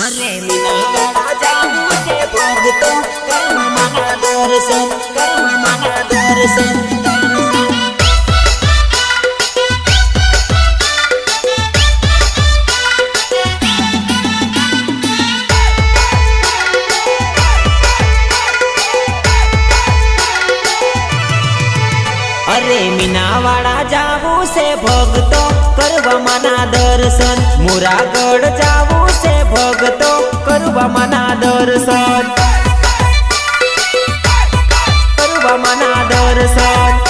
अरे मीनावाड़ा जाऊं से भगतो कर्म मना दर्शन अरे मीनावाड़ा जाऊं से भगतो करवा मना दर्शन मुरागढ़ जाऊं से भगतो करवा मना दर्शन करवा मना दर्शन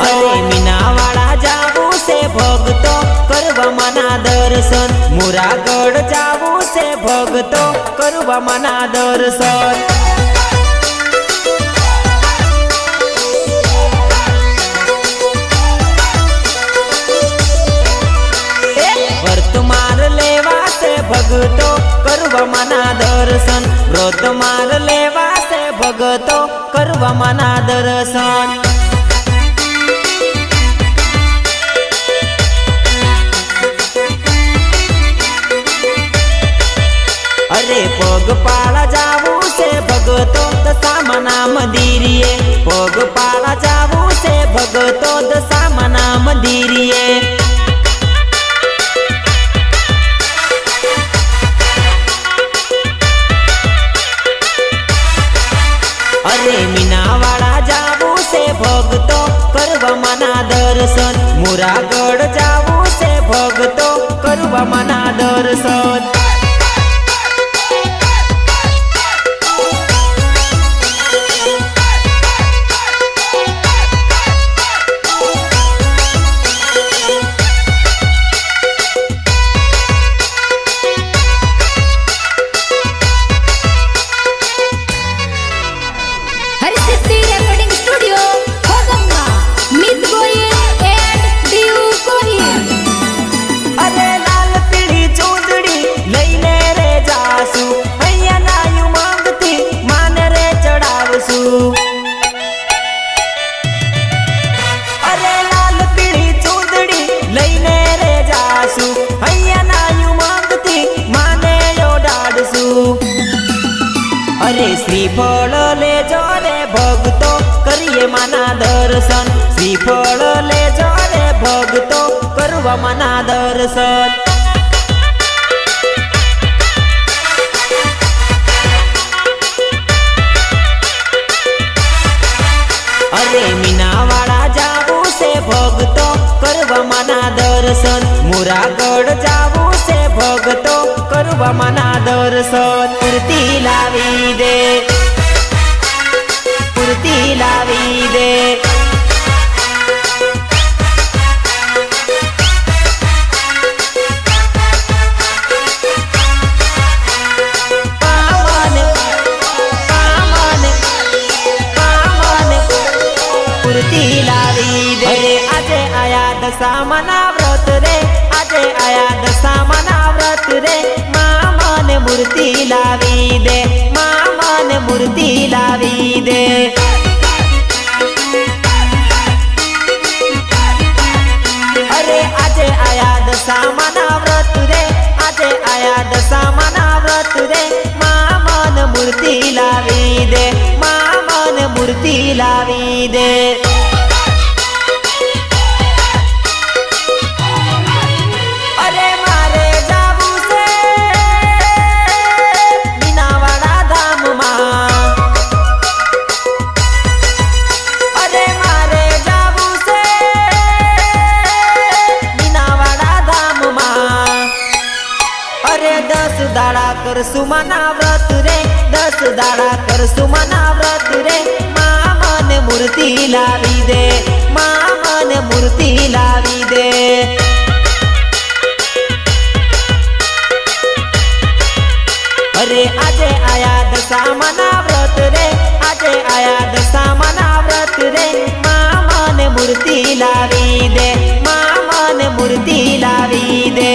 अरे मीनावाड़ा जाऊं से भगतो करवा मना दर्शन मुरागढ़ जाऊं से भगतो करवा मना दर्शन भगतो करवा मना दर्शन व्रत मार लेवा से भगतो करवा मना दर्शन अरे पग पाला जाऊ से भगतो दशा मना मंदिरिये पग पाला जाऊ से भगतो दशा मना मंदिरिये अरे मीनावाड़ा जाऊं से भगतो करवा मना दर्शन मुरागढ़ जाऊं से भगतो करवा मना दर्शन अरे लाल पीड़ी चूंदड़ी लईने रे जासू हैया नायु मांगती माने यो डाडसू अरे श्रीफल ले जो रे भगतो करिए मना दर्शन श्रीफल ले जो रे भगतो करवा मना दर्शन अरे मीनावाड़ा जाऊं से भगतो करवा मना दर्शन मुरागढ़ जाऊं से भगतो करवा मना दर्शन मूर्ति लावी दे मूर्ति लावी दे अरे आजे आया दशा मना व्रत रे आजे आया दशा मना व्रत रे मामा ने मूर्ति लावी दे मामा ने मूर्ति लावी दे अरे आजे आया दशा मना व्रत रे आजे आया दशा मना व्रत रे मामा ने मूर्ति लावी दे मामा ने मूर्ति लावी दे दाड़ा कर सुमना व्रत रे 10 दाड़ा कर सुमना व्रत रे मामा ने मूर्ति लावी दे मामा ने मूर्ति लावी दे अरे आजे आया दशा मना व्रत रे आजे आया दशा मना व्रत रे मामा ने मूर्ति लावी दे मामा ने मूर्ति लावी दे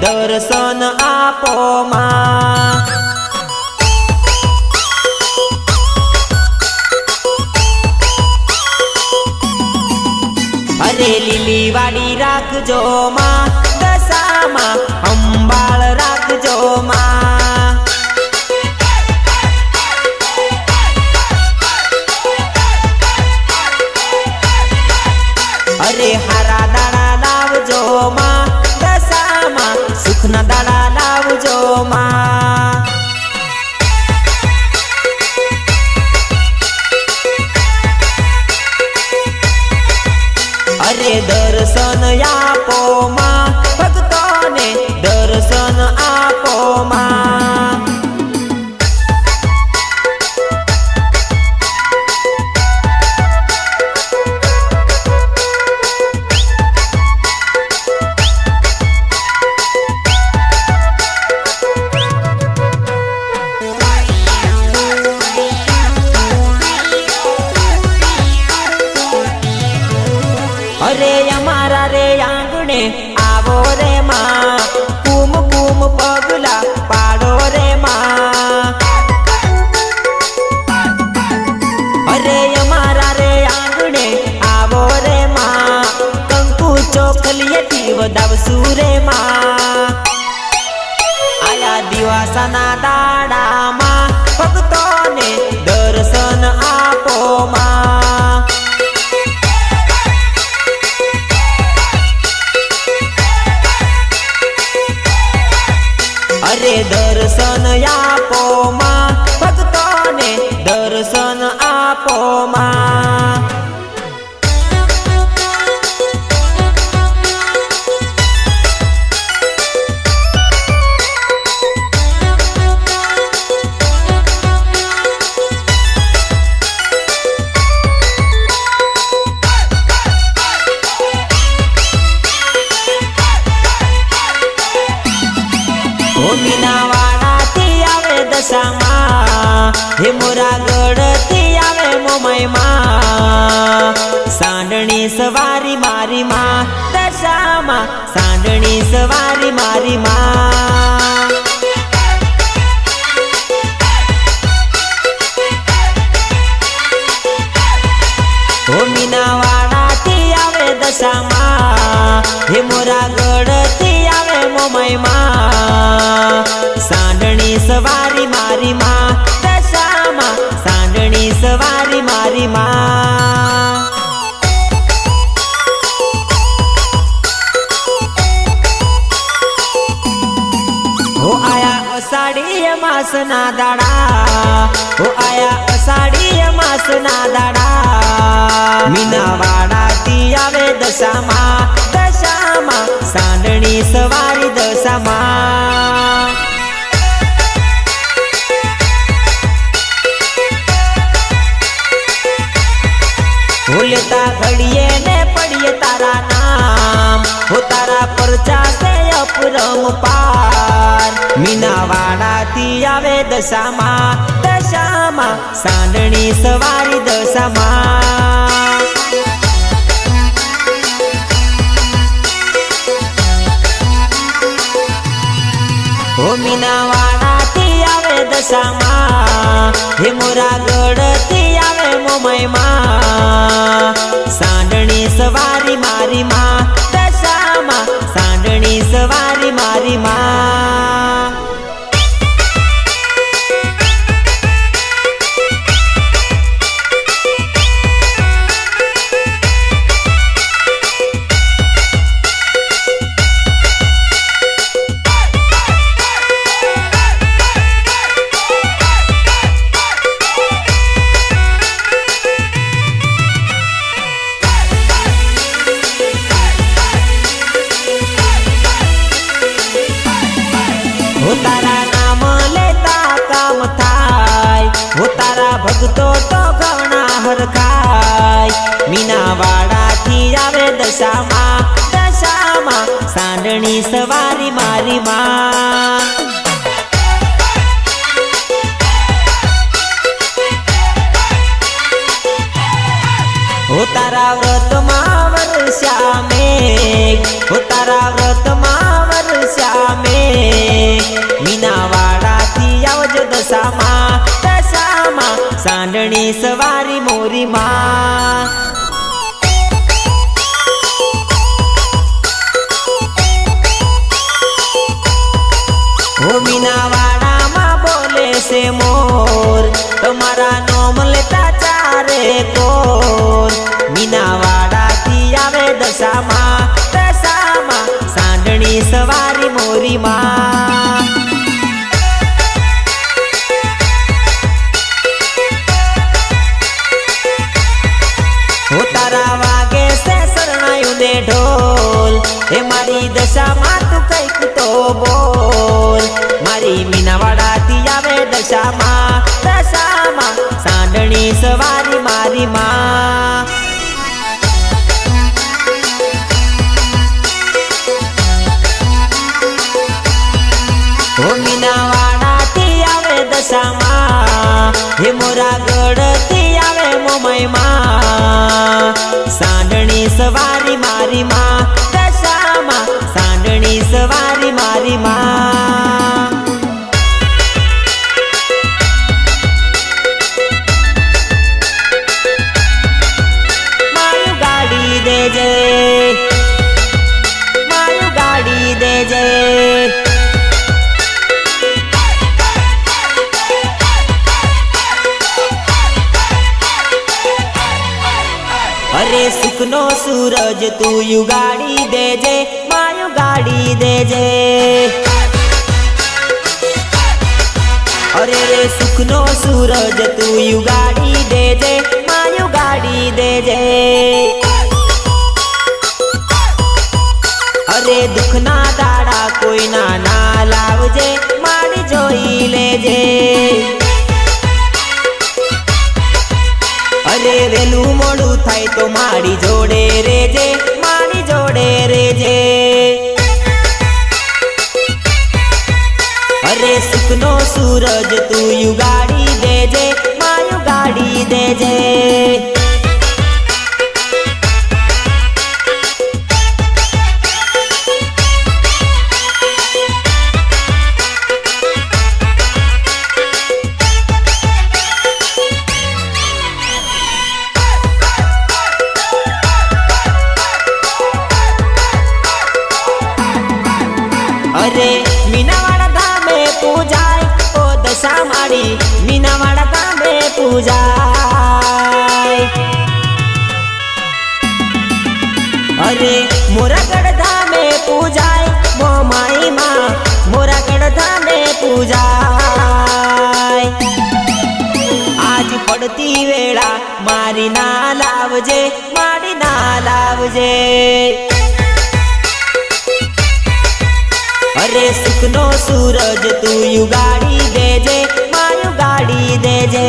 दर्शन आपो मां। अरे लीली वाड़ी राखजो मां, दशामा अंबाळ राखजो मां। अरे हारा दाड़ा लावजो मां, दशामा सुखना दाड़ा लावजो मां। अरे दर्शन आपो मां, भक्तोने दर्शन आपो मां। अरे अमारा रे आंगणे आवो रे मां, कुम कुम पगला पाड़ो रे मां। अरे अमारा रे आंगणे आवो रे मां, कंकु चोखलिए थी वदावसू रे मां। आया दिवासाना दाड़ा मां, भक्तोने दर्शन आपो मां। अरे दर्शन आपो मां, भक्तोने दर्शन आपो मां। मीनावाड़ा थी आवे दशामा, हे मोरागढ़ थी आवे मोमाई मां। सांडणी सवारी मारी मां, दशामा सांडणी सवारी मारी मां। ओ मीनावाड़ा थी आवे दशामा, हे मोरागढ़ थी आवे मोमाई मां। सांडणी सवारी मारी मां, दशामा सांडणी सवारी मारी मां। हो आया अषाढ़ी मास ना दाड़ा, हो आया अषाढ़ी मास ना दाड़ा। मीनावाड़ा थी आवे दशामा, दशामा सांडणी सवारी दशामा। भूलता घड़िए ने पढ़िए तारा नाम, हो तारा परचा से अपरम पार। मीनावाड़ा थी आवे दशामा, दशामा सांडणी सवारी दशामा। हो मीनावाड़ा थी आवे दशामा, हे मोरागढ़ थी आवे मोमाई मां। सांडणी सवारी मारी मां, दशामा सांडणी सवारी मारी मां। हो तारा नाम लेता काम थाय, हो तारा भगतो तो घणा हरखाय। मीनावाड़ा थी आवे दशामा, दशामा सांडणी सवारी मारी मां। हो तारा व्रत मा वर्षा में, हो तारा व्रत मा वर्षा में। દશામાં સાંડણી સવારી મોરી માં હો મીનાવાડામાં બોલે છે મોર તમારા નોમ લેતા ચારે કોર મીનાવાડાથી આવે દશામાં સાંડણી સવારી મોરી માં હો તારા વાગે છે શરણાયું ને ઢોલ હે મારી દશામાં તું કઈક તો બોલ મારી મીનાવાડાથી આવે દશામાં સાંડણી સવારી મારી માં હો મીનાવાડાથી આવે દશામાં હે મોરાગઢથી આવે મોમાઈમાં સાંડણી સવારી મારી માં દશામાં સાંડણી સવારી મારી માં મારું ગાડી દેજે મારું ગાડી દેજે અરે સુખનો સૂરજ તું યુગાડી દેજે માયું ગાડી દેજે અરે રે સુખનો સૂરજ તું યુગાડી દેજે માયું ગાડી દેજે અરે દુખના દાડા કોઈના ના લાવજે માડી જોઈ લેજે અરે વેલું મોડું થાય તો મારી જોડે રેજે મારી જોડે રેજે અરે સુખનો સૂરજ તું યુગાડી દેજે માયું ગાડી દેજે અરે મીનાવાડા ધામે પૂજાય ઓ દશા માડી મીનાવાડા ધામે પૂજાય અરે મોરાગઢ ધામે પૂજાય મોમાઈ માં મોરાગઢ ધામે પૂજાય આજ પડતી વેળા મારી ના લાવજે મારી ના લાવજે અરે સુખનો સૂરજ તું યુગાડી દેજે માયું ગાડી દેજે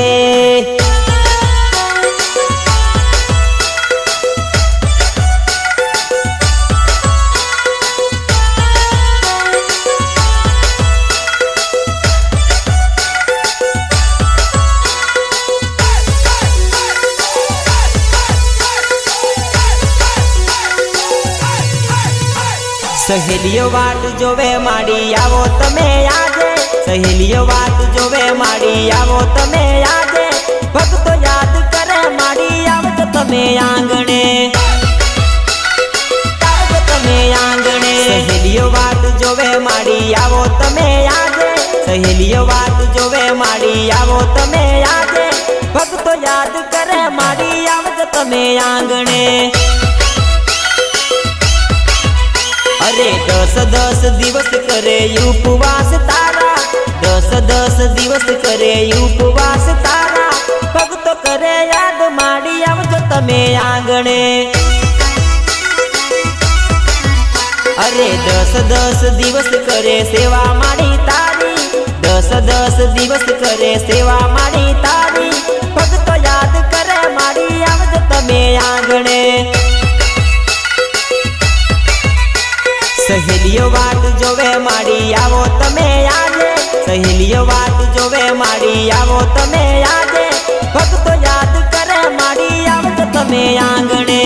સહેલીઓ વાત જોવે માડી આવો તમે આજે સહેલીઓ વાત જોવે માડી આવો તમે આજે ભક્તો યાદ કરે માડી આવજો તમે આંગણે આવજો તમે આંગણે સહેલીઓ વાત જોવે માડી આવો તમે આજે સહેલીઓ વાત જોવે માડી આવો તમે આજે ભક્તો યાદ કરે માડી આવજો તમે આંગણે અરે 10 દિવસ કરે ઉપવાસ તારા 10 દિવસ કરે ઉપવાસ તારા ભક્તો કરે યાદ માડી આવજો તમે આંગણે અરે 10 દિવસ કરે સેવા માડી તારી 10 દિવસ કરે સેવા માડી તારી ભક્તો યાદ કરે માડી આવજો તમે આંગણે સહેલીઓ વાત જોવે માડી આવો તમે આજે સહેલીઓ વાત જોવે માડી આવો તમે આજે ભક્તો યાદ કરે માડી આવજો તમે આંગણે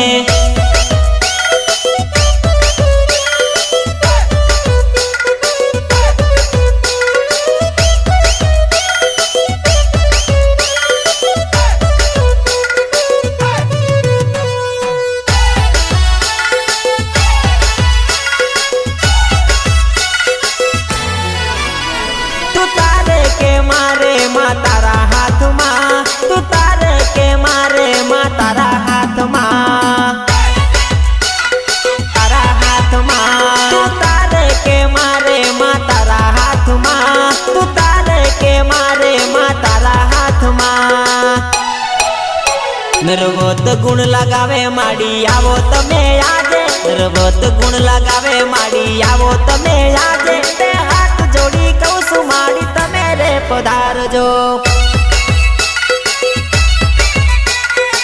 સર્વત ગુણ લગાવે માડી આવો તમે આજે સર્વત ગુણ લગાવે માડી આવો તમે આજે તે હાથ જોડી કહું છું માડી તમે રે પધારજો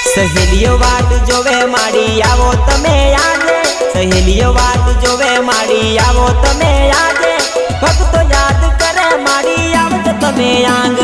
સહેલીઓ વાટ જોવે માડી આવો તમે આજે સહેલીઓ વાટ જોવે માડી આવો તમે આજે ભક્તો યાદ કરે માડી આવજો તમે આજે